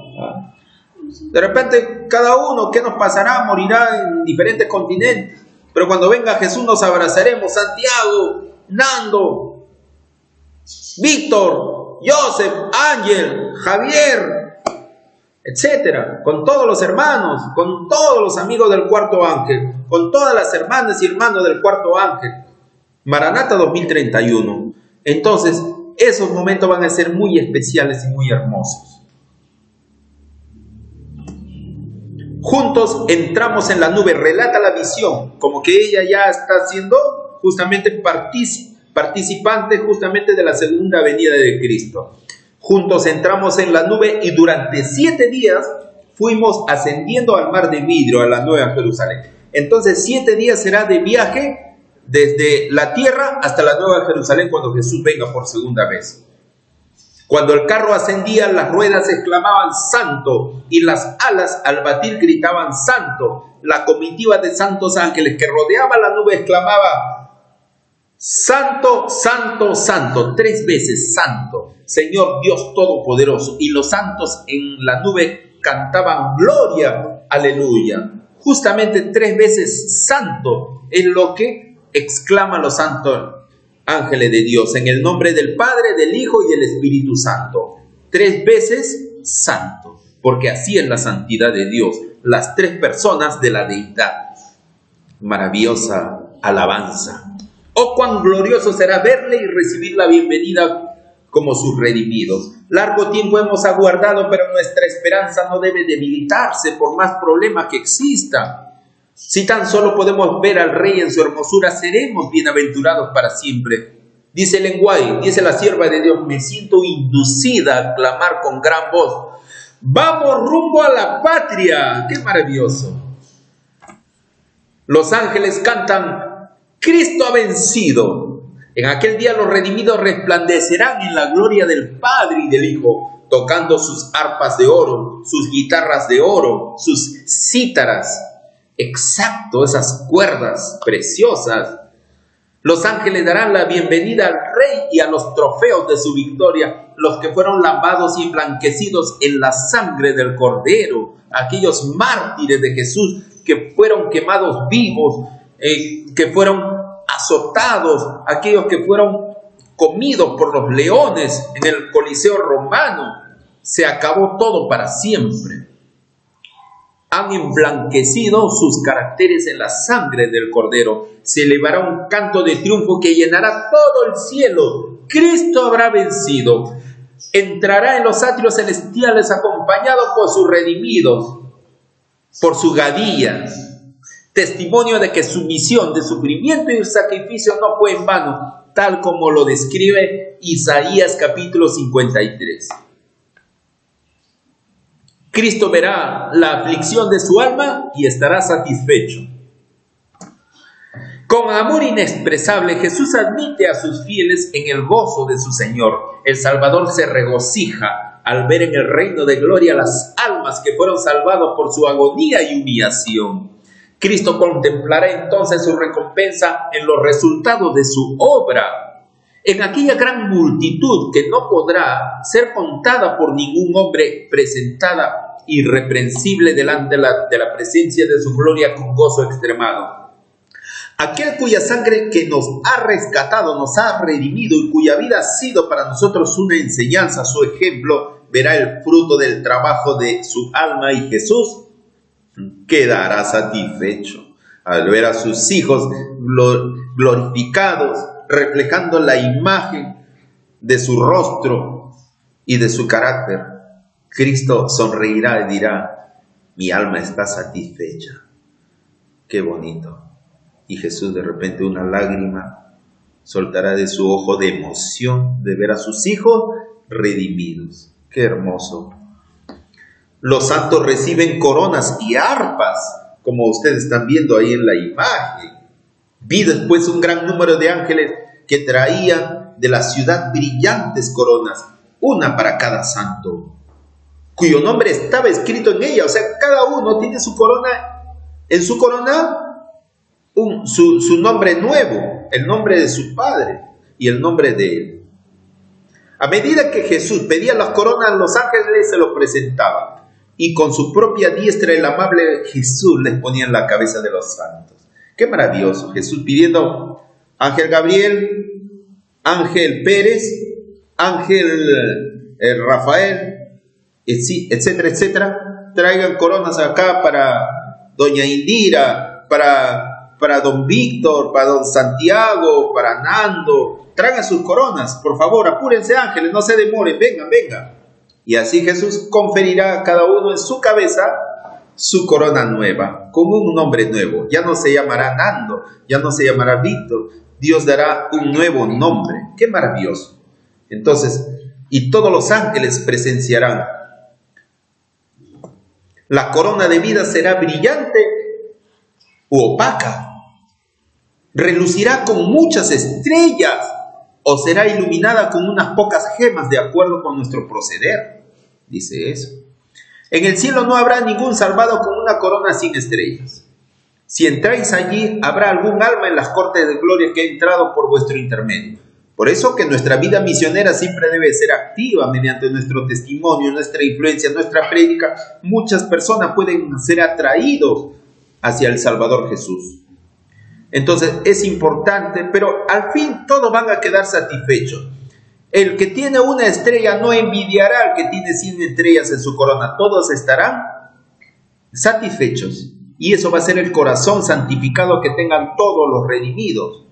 De repente cada uno, ¿qué nos pasará? Morirá en diferentes continentes, pero cuando venga Jesús nos abrazaremos. Santiago, Nando, Víctor, Joseph, Ángel, Javier, etcétera, con todos los hermanos, con todos los amigos del cuarto ángel, con todas las hermanas y hermanos del cuarto ángel. Maranata 2031. Entonces, esos momentos van a ser muy especiales y muy hermosos. Juntos entramos en la nube, relata la visión, como que ella ya está siendo justamente participante justamente de la segunda venida de Cristo. Juntos entramos en la nube y durante 7 días fuimos ascendiendo al mar de vidrio, a la Nueva Jerusalén. Entonces 7 días será de viaje desde la tierra hasta la Nueva Jerusalén cuando Jesús venga por segunda vez. Cuando el carro ascendía, las ruedas exclamaban santo y las alas al batir gritaban santo. La comitiva de santos ángeles que rodeaba la nube exclamaba santo, santo, santo, 3 veces santo, Señor Dios Todopoderoso. Y los santos en la nube cantaban gloria, aleluya. Justamente 3 veces santo es lo que exclaman los santos ángeles de Dios, en el nombre del Padre, del Hijo y del Espíritu Santo. 3 veces santo, porque así es la santidad de Dios, las 3 personas de la deidad. Maravillosa alabanza. Oh, cuán glorioso será verle y recibir la bienvenida como sus redimidos. Largo tiempo hemos aguardado, pero nuestra esperanza no debe debilitarse por más problemas que existan. Si tan solo podemos ver al Rey en su hermosura, seremos bienaventurados para siempre. Dice el lenguaje, dice la sierva de Dios: me siento inducida a clamar con gran voz: ¡vamos rumbo a la patria! ¡Qué maravilloso! Los ángeles cantan: Cristo ha vencido. En aquel día los redimidos resplandecerán en la gloria del Padre y del Hijo, tocando sus arpas de oro, sus guitarras de oro, sus cítaras. Exacto, esas cuerdas preciosas. Los ángeles darán la bienvenida al rey y a los trofeos de su victoria, los que fueron lavados y emblanquecidos en la sangre del Cordero, aquellos mártires de Jesús que fueron quemados vivos, que fueron azotados, aquellos que fueron comidos por los leones en el Coliseo romano. Se acabó todo para siempre. Han emblanquecido sus caracteres en la sangre del Cordero. Se elevará un canto de triunfo que llenará todo el cielo. Cristo habrá vencido. Entrará en los atrios celestiales acompañado por sus redimidos, por su gadía. Testimonio de que su misión de sufrimiento y sacrificio no fue en vano, tal como lo describe Isaías capítulo 53. Cristo verá la aflicción de su alma y estará satisfecho. Con amor inexpresable, Jesús admite a sus fieles en el gozo de su Señor. El Salvador se regocija al ver en el reino de gloria las almas que fueron salvadas por su agonía y humillación. Cristo contemplará entonces su recompensa en los resultados de su obra, en aquella gran multitud que no podrá ser contada por ningún hombre, presentada irreprensible delante de la presencia de su gloria con gozo extremado. Aquel cuya sangre que nos ha rescatado, nos ha redimido y cuya vida ha sido para nosotros una enseñanza, su ejemplo, verá el fruto del trabajo de su alma y Jesús quedará satisfecho al ver a sus hijos glorificados, reflejando la imagen de su rostro y de su carácter. Cristo sonreirá y dirá: mi alma está satisfecha. Qué bonito. Y Jesús, de repente, una lágrima soltará de su ojo de emoción de ver a sus hijos redimidos. Qué hermoso. Los santos reciben coronas y arpas, como ustedes están viendo ahí en la imagen. Vi después un gran número de ángeles que traían de la ciudad brillantes coronas, una para cada santo, cuyo nombre estaba escrito en ella. O sea, cada uno tiene su corona, en su corona su nombre nuevo, el nombre de su Padre y el nombre de él. A medida que Jesús pedía las coronas, los ángeles se lo presentaban, y con su propia diestra el amable Jesús les ponía en la cabeza de los santos. Qué maravilloso. Jesús pidiendo: ángel Gabriel, ángel Pérez, ángel Rafael, etcétera, etcétera, traigan coronas acá para doña Indira, para don Víctor, para don Santiago, para Nando. Traigan sus coronas, por favor, apúrense, ángeles, no se demoren, vengan. Y así Jesús conferirá a cada uno en su cabeza su corona nueva, con un nombre nuevo. Ya no se llamará Nando, ya no se llamará Víctor. Dios dará un nuevo nombre. ¡Qué maravilloso! Entonces, y todos los ángeles presenciarán. La corona de vida será brillante u opaca. Relucirá con muchas estrellas o será iluminada con unas pocas gemas de acuerdo con nuestro proceder. Dice eso. En el cielo no habrá ningún salvado con una corona sin estrellas. Si entráis allí, habrá algún alma en las cortes de gloria que ha entrado por vuestro intermedio. Por eso que nuestra vida misionera siempre debe ser activa mediante nuestro testimonio, nuestra influencia, nuestra prédica. Muchas personas pueden ser atraídos hacia el Salvador Jesús. Entonces es importante, pero al fin todos van a quedar satisfechos. El que tiene una estrella no envidiará al que tiene 100 estrellas en su corona. Todos estarán satisfechos. Y eso va a ser el corazón santificado que tengan todos los redimidos.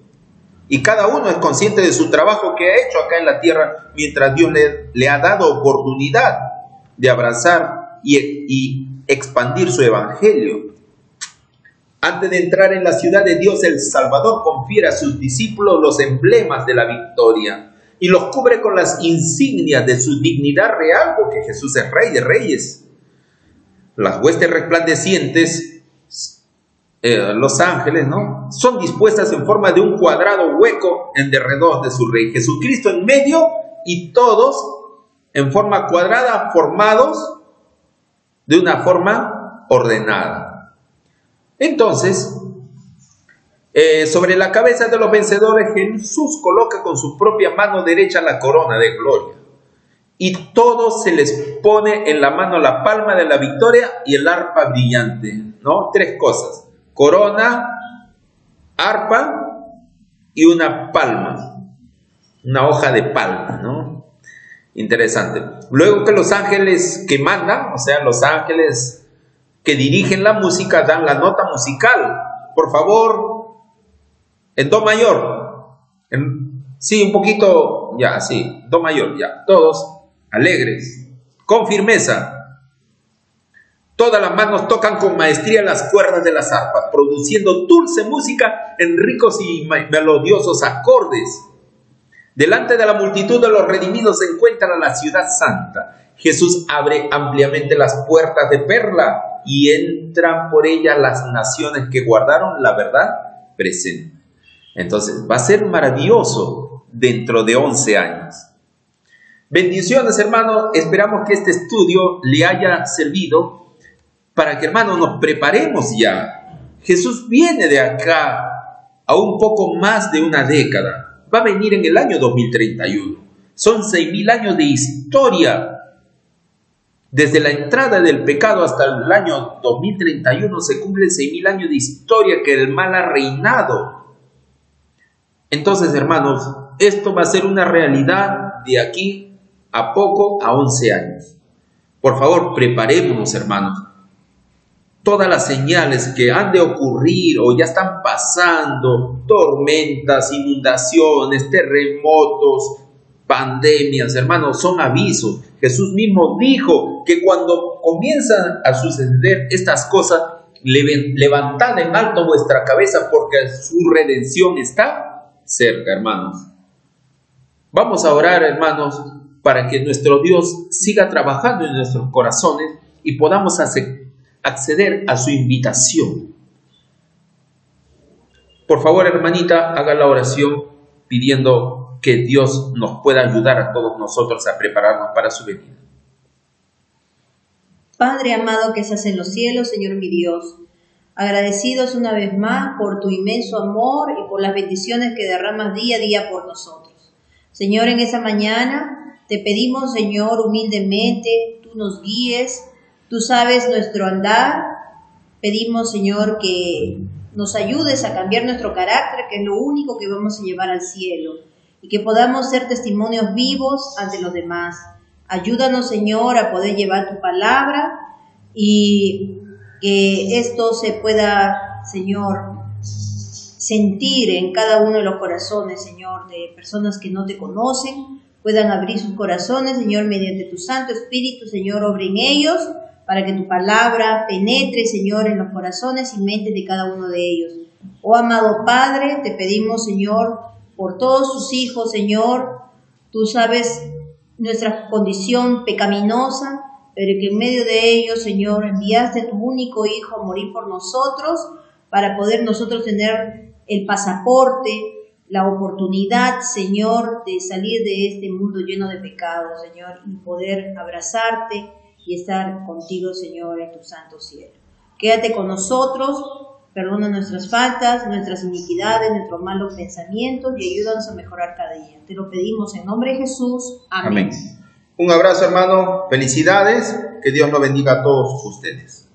Y cada uno es consciente de su trabajo que ha hecho acá en la tierra, mientras Dios le ha dado oportunidad de abrazar y expandir su evangelio. Antes de entrar en la ciudad de Dios, el Salvador confiere a sus discípulos los emblemas de la victoria y los cubre con las insignias de su dignidad real, porque Jesús es Rey de Reyes. Las huestes resplandecientes, los ángeles, ¿no?, son dispuestas en forma de un cuadrado hueco en derredor de su Rey. Jesucristo en medio y todos en forma cuadrada, formados de una forma ordenada. Entonces, Sobre la cabeza de los vencedores Jesús coloca con su propia mano derecha la corona de gloria. Y todos se les pone en la mano la palma de la victoria y el arpa brillante, ¿no? 3 cosas: corona, arpa y una palma, una hoja de palma, ¿no? Interesante. Luego que los ángeles que mandan, o sea, los ángeles que dirigen la música, dan la nota musical. Por favor, en do mayor. Sí, un poquito, ya, sí, do mayor, ya. Todos alegres, con firmeza. Todas las manos tocan con maestría las cuerdas de las arpas, produciendo dulce música en ricos y melodiosos acordes. Delante de la multitud de los redimidos se encuentra la ciudad santa. Jesús abre ampliamente las puertas de perla y entran por ellas las naciones que guardaron la verdad presente. Entonces, va a ser maravilloso dentro de 11 años. Bendiciones, hermanos. Esperamos que este estudio le haya servido para que, hermanos, nos preparemos ya. Jesús viene de acá a un poco más de una década. Va a venir en el año 2031. Son 6.000 años de historia. Desde la entrada del pecado hasta el año 2031 se cumplen 6.000 años de historia que el mal ha reinado. Entonces, hermanos, esto va a ser una realidad de aquí a poco, a 11 años. Por favor, preparémonos, hermanos. Todas las señales que han de ocurrir o ya están pasando, tormentas, inundaciones, terremotos, pandemias, hermanos, son avisos. Jesús mismo dijo que cuando comienzan a suceder estas cosas, levantad en alto vuestra cabeza porque su redención está cerca, hermanos. Vamos a orar, hermanos, para que nuestro Dios siga trabajando en nuestros corazones y podamos acceder a su invitación. Por favor, hermanita, haga la oración pidiendo que Dios nos pueda ayudar a todos nosotros a prepararnos para su venida. Padre amado que estás en los cielos, Señor mi Dios, agradecidos una vez más por tu inmenso amor y por las bendiciones que derramas día a día por nosotros. Señor, en esa mañana te pedimos, Señor, humildemente, tú nos guíes, tú sabes nuestro andar. Pedimos, Señor, que nos ayudes a cambiar nuestro carácter, que es lo único que vamos a llevar al cielo, y que podamos ser testimonios vivos ante los demás. Ayúdanos, Señor, a poder llevar tu palabra y que esto se pueda, Señor, sentir en cada uno de los corazones, Señor, de personas que no te conocen, puedan abrir sus corazones, Señor, mediante tu Santo Espíritu, Señor, obre en ellos, para que tu palabra penetre, Señor, en los corazones y mentes de cada uno de ellos. Oh, amado Padre, te pedimos, Señor, por todos tus hijos, Señor, tú sabes nuestra condición pecaminosa, pero que en medio de ellos, Señor, enviaste a tu único Hijo a morir por nosotros, para poder nosotros tener el pasaporte, la oportunidad, Señor, de salir de este mundo lleno de pecados, Señor, y poder abrazarte y estar contigo, Señor, en tu santo cielo. Quédate con nosotros, perdona nuestras faltas, nuestras iniquidades, nuestros malos pensamientos y ayúdanos a mejorar cada día. Te lo pedimos en nombre de Jesús. Amén. Un abrazo, hermano. Felicidades. Que Dios nos bendiga a todos ustedes.